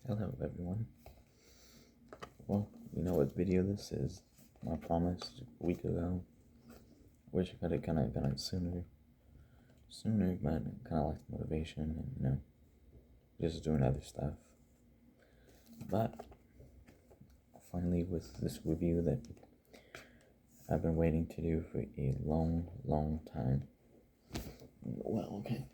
Hello everyone. Well, you know what video this is? I promised a week ago. Wish I could have kind of done it sooner, but kind of lacked motivation and just doing other stuff. But finally, with this review that I've been waiting to do for a long time. Well, okay.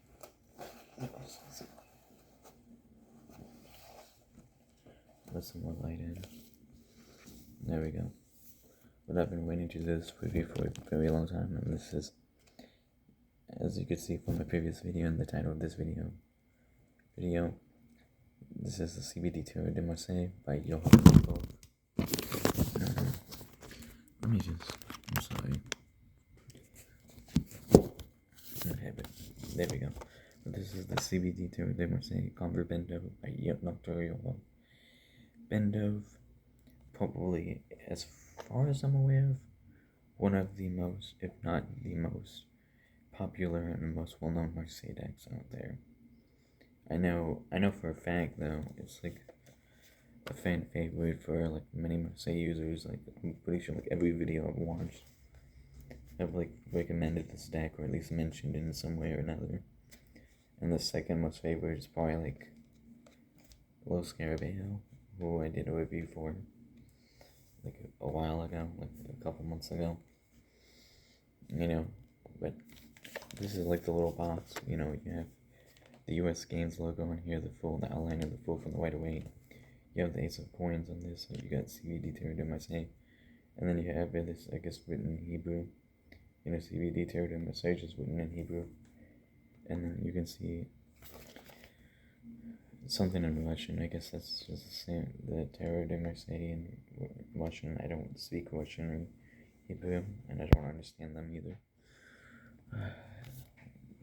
Let some more light in. There we go. But I've been waiting to do this review for a very long time, and this is, as you can see from my previous video and the title of this video, this is the CBD Terre de Marseille by Johan. I'm sorry. Okay, but there we go. But this is the CBD Terre de Marseille conver bendo by Johan. Bendo, probably, as far as I'm aware of, one of the most, if not the most, popular and most well-known Marseille decks out there. I know for a fact though, it's like a fan favorite for like many Marseille users. Like I'm pretty sure like every video I've watched, I've like recommended this deck or at least mentioned it in some way or another. And the second most favorite is probably like Los Scarabeo, who I did a review for like a while ago, like a couple months ago. But this is like the little box. You have the US Games logo on here, the outline of the full from the white away. You have the Ace of Coins on this, so you got CBD Terre de Marseille. And then you have this, I guess, written in Hebrew. CBD Terre de Marseille is written in Hebrew. And then you can see something in Russian. I guess that's just the same, the Terre de Marseille in Russian. I don't speak Russian or Hebrew, and I don't understand them either.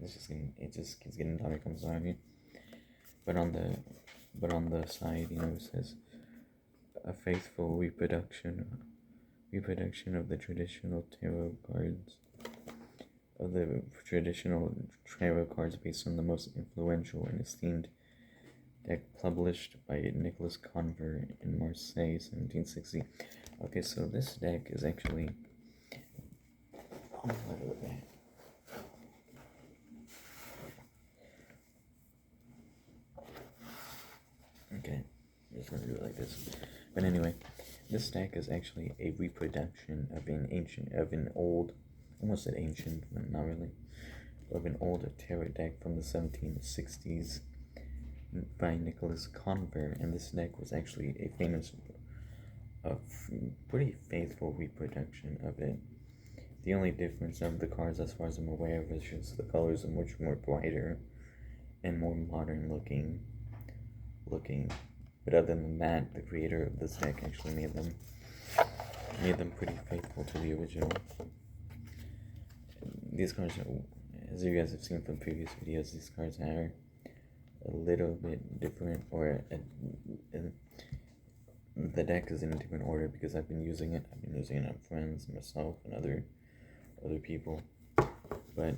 It just keeps getting dark, I'm sorry. But on the side, it says a faithful reproduction of the traditional tarot cards, based on the most influential and esteemed deck published by Nicholas Conver in Marseille, 1760. Okay, so this deck is actually. Okay, just gonna do it like this. But anyway, this deck is actually a reproduction of an old, almost said ancient, but not really, of an old tarot deck from the 1760s by Nicholas Conver, and this deck was actually a pretty faithful reproduction of it. The only difference of the cards, as far as I'm aware of, is just the colors are much more brighter and more modern looking. But other than that, the creator of this deck actually made them pretty faithful to the original. These cards are, as you guys have seen from previous videos, these cards are a little bit different, or the deck is in a different order because I've been using it on friends, myself, and other people. But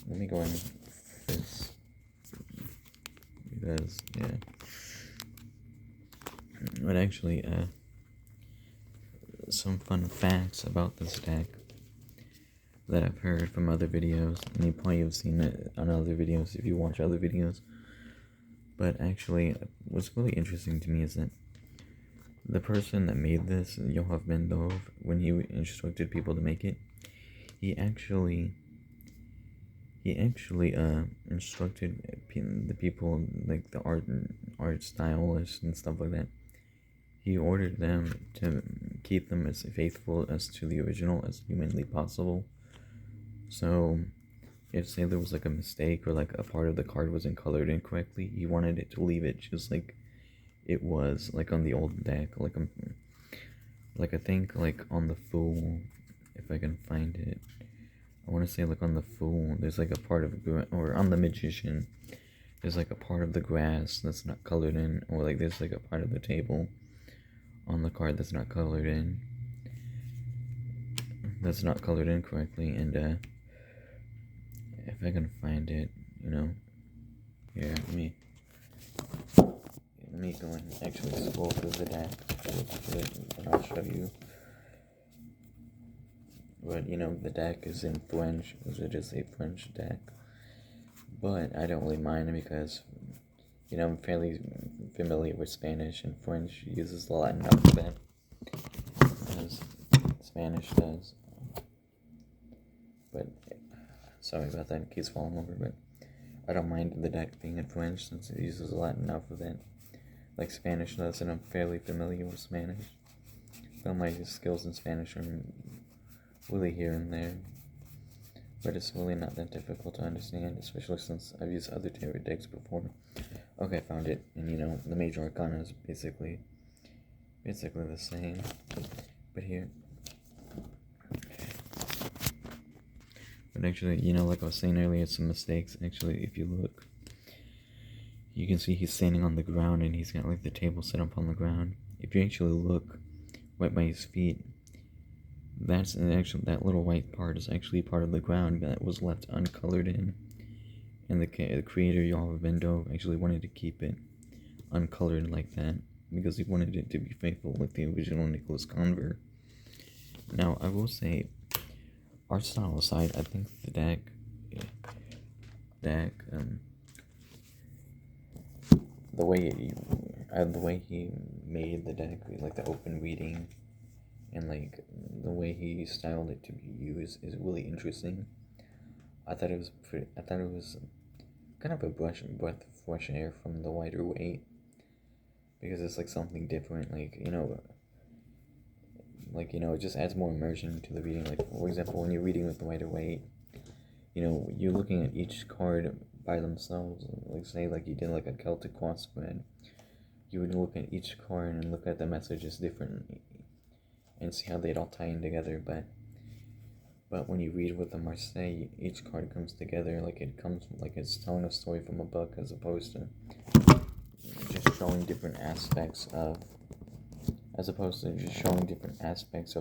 let me go in this, because but actually some fun facts about this deck that I've heard from other videos, and you probably have seen it on other videos if you watch other videos. But actually, what's really interesting to me is that the person that made this, Johan Bendov, when he instructed people to make it, he actually instructed the people, like the art stylists and stuff like that. He ordered them to keep them as faithful as to the original as humanly possible. So, if say there was like a mistake or like a part of the card wasn't colored incorrectly, he wanted it to leave it just like it was, like on the old deck, like I think like on the Fool, if I can find it. I want to say like on the Fool, there's like a part of or on the Magician, there's like a part of the grass that's not colored in, or like there's like a part of the table on the card that's not colored in. Correctly, and if I can find it, here, let me go and actually scroll through the deck, look for it, and I'll show you. But, you know, the deck is in French, because it is a French deck. But I don't really mind because, you know, I'm fairly familiar with Spanish, and French uses the Latin alphabet, as Spanish does. But, sorry about that, it keeps falling over, but I don't mind the deck being in French since it uses the Latin alphabet like Spanish does, and I'm fairly familiar with Spanish. But my skills in Spanish are really here and there, but it's really not that difficult to understand, especially since I've used other tarot decks before. Okay, I found it, and you know, the major arcana is basically the same, but here. But actually, you know, like I was saying earlier, some mistakes. Actually, if you look, you can see he's standing on the ground, and he's got like the table set up on the ground. If you actually look right by his feet, that's actually, that little white part is actually part of the ground that was left uncolored in. And the creator, Yahweh Bendo, actually wanted to keep it uncolored like that because he wanted it to be faithful with the original Nicholas Conver. Now, I will say, art style aside, I think the deck, the way he made the deck, like the open reading, and like the way he styled it to be used is really interesting. I thought it was kind of a breath of fresh air from the wider weight, because it's like something different. It just adds more immersion to the reading. Like, for example, when you're reading with the wider weight, you know, you're looking at each card by themselves. Like, say, like you did like a Celtic cross spread, you would look at each card and look at the messages differently and see how they'd all tie in together. But when you read with the Marseille, each card comes together like it's telling a story from a book, as opposed to just showing different aspects of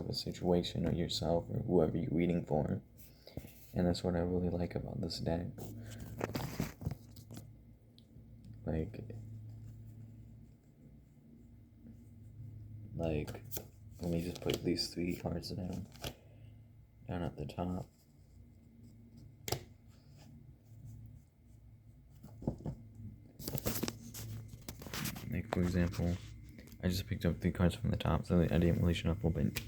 a situation or yourself or whoever you're reading for. And that's what I really like about this deck. Like, let me just put these 3 cards down at the top. Like, for example, I just picked up 3 cards from the top, so I didn't really shuffle, but,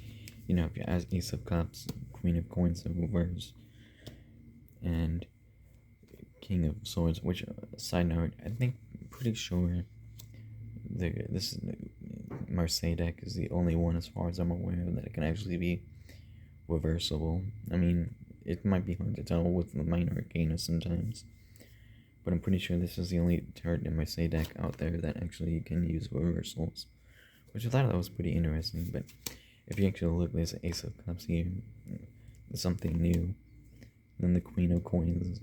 you know, if you ask Ace of Cups, Queen of Coins, and Reverse, and King of Swords, which, side note, I think, pretty sure this Marseille deck is the only one, as far as I'm aware, that it can actually be reversible. I mean, it might be hard to tell with the minor arcana sometimes, but I'm pretty sure this is the only tarot in Marseille deck out there that actually can use reversals, which I thought that was pretty interesting. But if you actually look, there's an Ace of Cups here, something new. Then the Queen of Coins,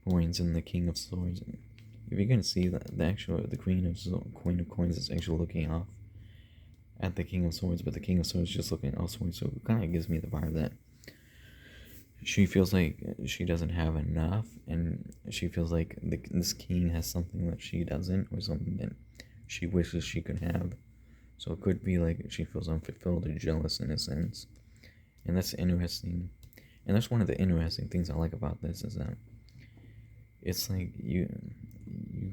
and the King of Swords. If you're gonna see that the Queen of Coins is actually looking off at the King of Swords, but the King of Swords is just looking elsewhere, so it kind of gives me the vibe that she feels like she doesn't have enough, and she feels like this king has something that she doesn't, or something that she wishes she could have. So it could be like she feels unfulfilled or jealous in a sense, and that's interesting. And that's one of the interesting things I like about this, is that it's like you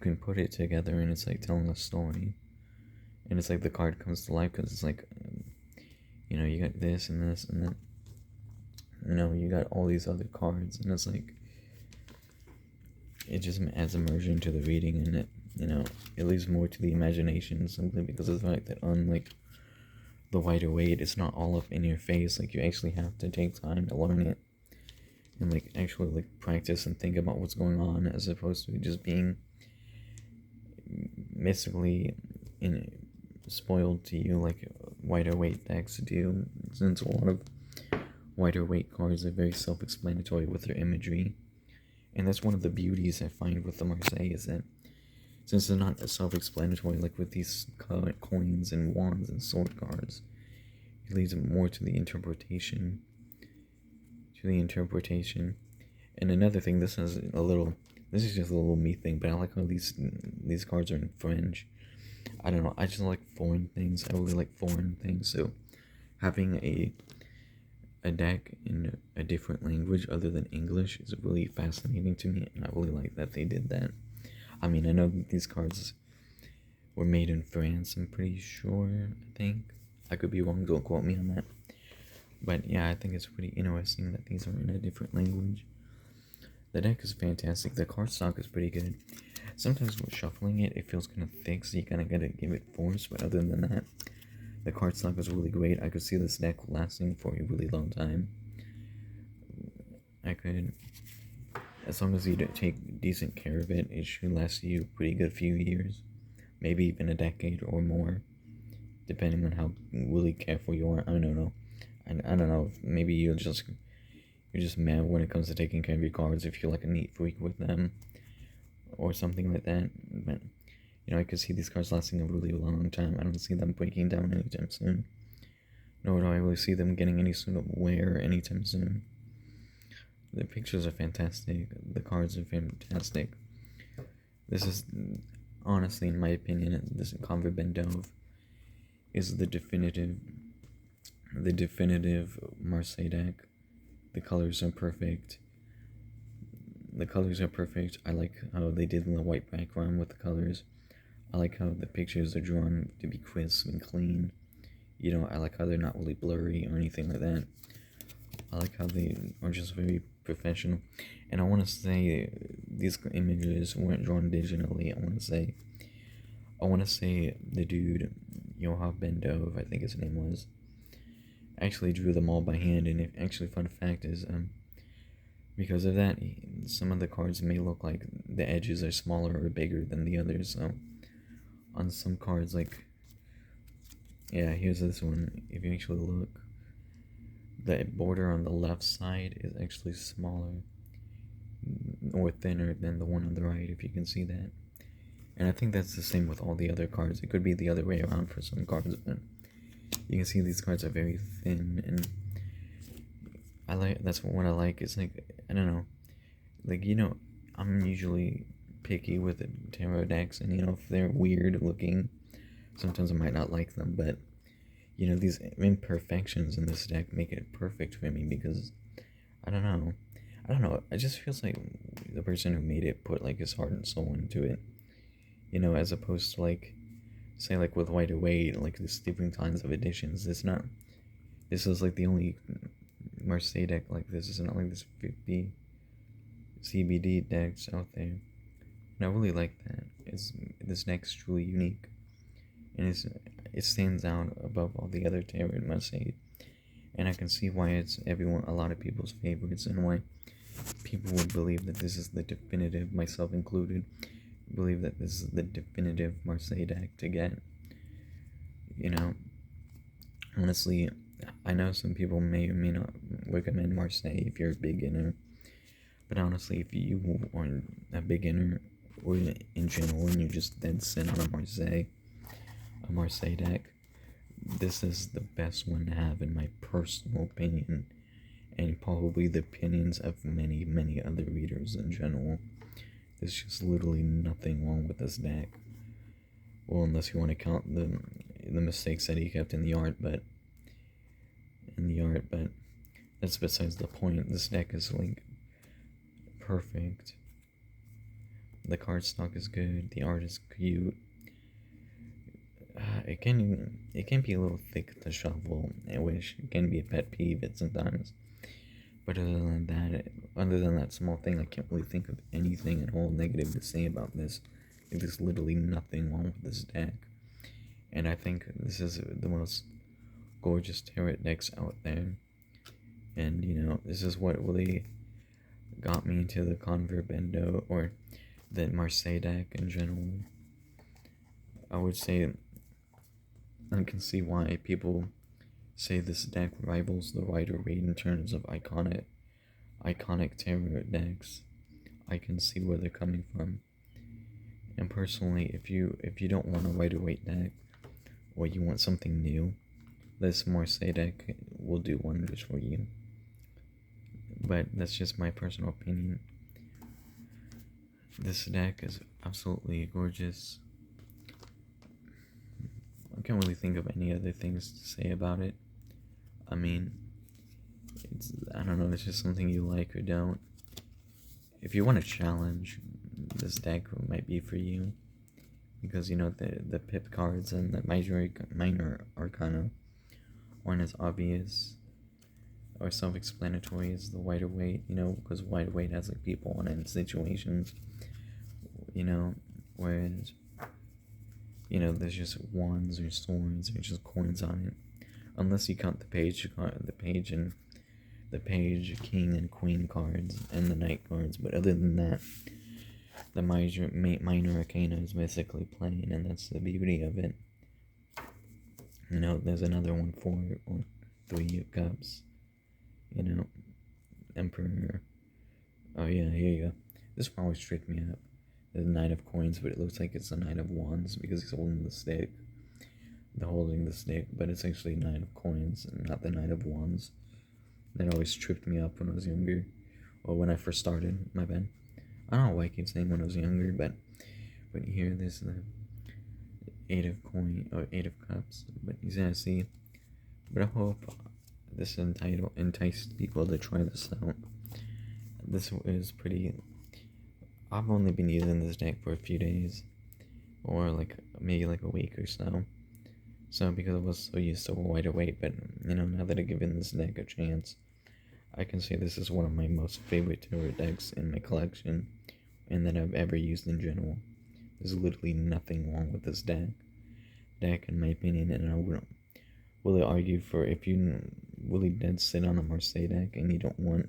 can put it together and it's like telling a story, and it's like the card comes to life because it's like, you know, you got this and this and then, you know, you got all these other cards, and it's like it just adds immersion to the reading, and it, you know, it leaves more to the imagination, simply because of the fact that, unlike the wider weight, it's not all up in your face. Like, you actually have to take time to learn it and like actually like practice and think about what's going on, as opposed to just being mystically spoiled to you like wider weight decks do, since a lot of wider weight cards are very self-explanatory with their imagery. And that's one of the beauties I find with the Marseille, is that since they're not self-explanatory like with these coins and wands and sword cards, it leads more to the interpretation. And another thing, this is just a little me thing, but I like how these cards are in French, I don't know, I just like foreign things. I really like foreign things, so having a deck in a different language other than English is really fascinating to me, and I really like that they did that. I mean, I know that these cards were made in France, I'm pretty sure, I think. I could be wrong, don't quote me on that. But yeah, I think it's pretty interesting that these are in a different language. The deck is fantastic, the card stock is pretty good. Sometimes with shuffling it, it feels kind of thick, so you kind of gotta give it force, but other than that, the card stock is really great. I could see this deck lasting for a really long time. I could, as long as you take decent care of it, it should last you a pretty good few years. Maybe even a decade or more, depending on how really careful you are. I don't know. I don't know. Maybe you're just mad when it comes to taking care of your cards if you're like a neat freak with them or something like that. But you know, I could see these cards lasting a really long time. I don't see them breaking down anytime soon. Nor do I really see them getting any sort of wear anytime soon. The pictures are fantastic. The cards are fantastic. This is, honestly, in my opinion, this conver Bendov is the definitive Marseille deck. The colors are perfect. I like how they did the white background with the colors. I like how the pictures are drawn to be crisp and clean. You know, I like how they're not really blurry or anything like that. I like how they are just very professional. And I want to say these images weren't drawn digitally. I want to say the dude, Johan Bendov, I think his name was, actually drew them all by hand. And actually, fun fact is, because of that, some of the cards may look like the edges are smaller or bigger than the others. So on some cards, like, yeah, here's this one. If you actually look, the border on the left side is actually smaller or thinner than the one on the right, if you can see that. And I think that's the same with all the other cards. It could be the other way around for some cards, but you can see these cards are very thin, and that's what I like. It's like, I don't know, like, you know, I'm usually picky with the tarot decks, and you know, if they're weird looking, sometimes I might not like them, but you know, these imperfections in this deck make it perfect for me because I don't know, it just feels like the person who made it put like his heart and soul into it, you know, as opposed to like, say, like with White Away, like there's different kinds of editions. This is like the only Marseille deck like this. It's not like there's 50 CBD decks out there. And I really like that. This deck's truly unique, and it stands out above all the other tarot in Marseille. And I can see why it's a lot of people's favorites, and why people would believe that this is the definitive, myself included, believe that this is the definitive Marseille deck to get. You know, honestly, I know some people may or may not recommend Marseille if you're a beginner, but honestly, if you are a beginner or in general and you're just dead set on a Marseille deck, this is the best one to have in my personal opinion, and probably the opinions of many, many other readers in general. There's just literally nothing wrong with this deck. Well, unless you want to count the mistakes that he kept in the art, but that's besides the point. This deck is like perfect. The card stock is good. The art is cute. It can be a little thick to shuffle, which can be a pet peeve at sometimes. But other than that small thing, I can't really think of anything at all negative to say about this. There's literally nothing wrong with this deck, and I think this is the most gorgeous tarot decks out there. And you know, this is what really got me into the Conver Bendo, or the Marseille deck in general. I would say I can see why people say this deck rivals the Rider Waite in terms of iconic tarot decks. I can see where they're coming from. And personally, if you don't want a Rider Waite deck, or you want something new, this Marseille deck will do wonders for you. But that's just my personal opinion. This deck is absolutely gorgeous. can't really think of any other things to say about it. I mean, I don't know, it's just something you like or don't. If you want a challenge, this deck might be for you. Because, you know, the pip cards and the minor arcana aren't as obvious or self-explanatory as the wider weight, you know, because wider weight has like people on it in situations, you know, whereas, you know, there's just wands or swords or just coins on it, unless you count the page and the page, king, and queen cards and the knight cards. But other than that, the minor arcana is basically plain, and that's the beauty of it. You know, there's another one, 4 or 3 of cups. You know, emperor. Oh yeah, here you go. This one always tricked me up. The knight of coins, but it looks like it's the knight of wands because he's holding the stick. But it's actually knight of coins and not the knight of wands. That always tripped me up when I was younger, or when I first started. My bad. I don't know why I keep saying when I was younger, but here there's the 8 of coin or 8 of cups. But you gotta see. But I hope this enticed people to try this out. This is pretty. I've only been using this deck for a few days, or like maybe like a week or so. So because I was so used to a wider weight, but you know, now that I've given this deck a chance, I can say this is one of my most favorite tarot decks in my collection, and that I've ever used in general. There's literally nothing wrong with this deck, in my opinion, and I wouldn't really argue for if you really dead sit on a Marseille deck and you don't want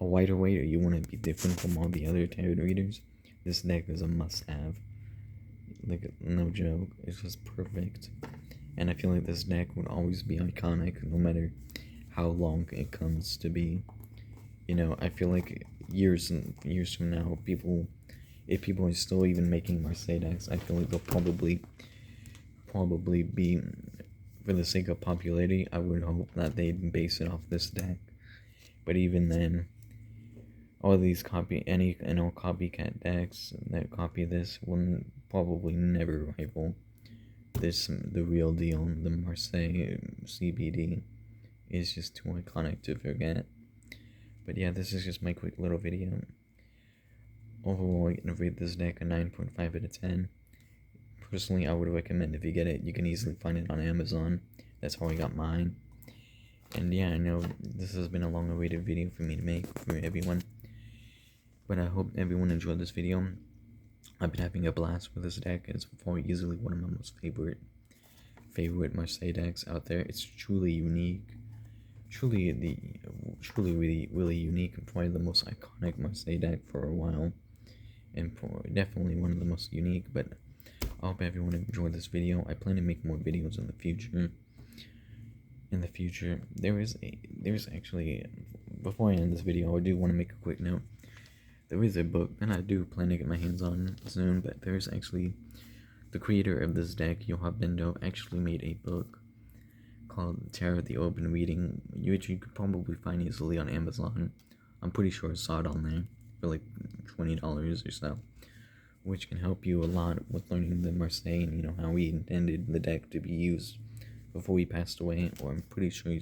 a wider weight or you want to be different from all the other tarot readers, this deck is a must-have. Like, no joke, it's just perfect. And I feel like this deck would always be iconic no matter how long it comes to be. You know, I feel like years from now, if people are still even making Marseille decks, I feel like they'll probably be, for the sake of popularity, I would hope that they'd base it off this deck. But even then, all these copycat decks that copy this will probably never rival the real deal. The Marseille CBD is just too iconic to forget. But yeah, this is just my quick little video. Overall, I'm gonna rate this deck a 9.5 out of 10. Personally, I would recommend if you get it. You can easily find it on Amazon. That's how I got mine. And yeah, I know this has been a long-awaited video for me to make for everyone. But I hope everyone enjoyed this video. I've been having a blast with this deck. It's far easily one of my most favorite Marseille decks out there. It's truly unique. Truly really unique, and probably the most iconic Marseille deck for a while. And definitely one of the most unique. But I hope everyone enjoyed this video. I plan to make more videos in the future. There's actually, before I end this video, I do want to make a quick note. There is a book that I do plan to get my hands on soon, but there's actually, the creator of this deck, Johan Bendo, actually made a book called Tarot the Open Reading, which you could probably find easily on Amazon. I'm pretty sure I saw it on there for like $20 or so, which can help you a lot with learning the Marseille and, you know, how he intended the deck to be used before he passed away, or I'm pretty sure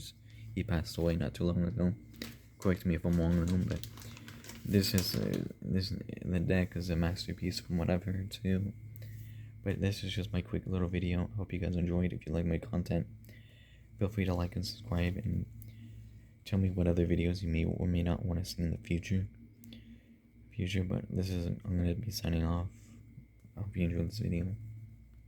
he passed away not too long ago. Correct me if I'm wrong though, but the deck is a masterpiece from what I've heard too. But this is just my quick little video. I hope you guys enjoyed. If you like my content, feel free to like and subscribe, and tell me what other videos you may or may not want to see in the future. But I'm gonna be signing off. I hope you enjoyed this video.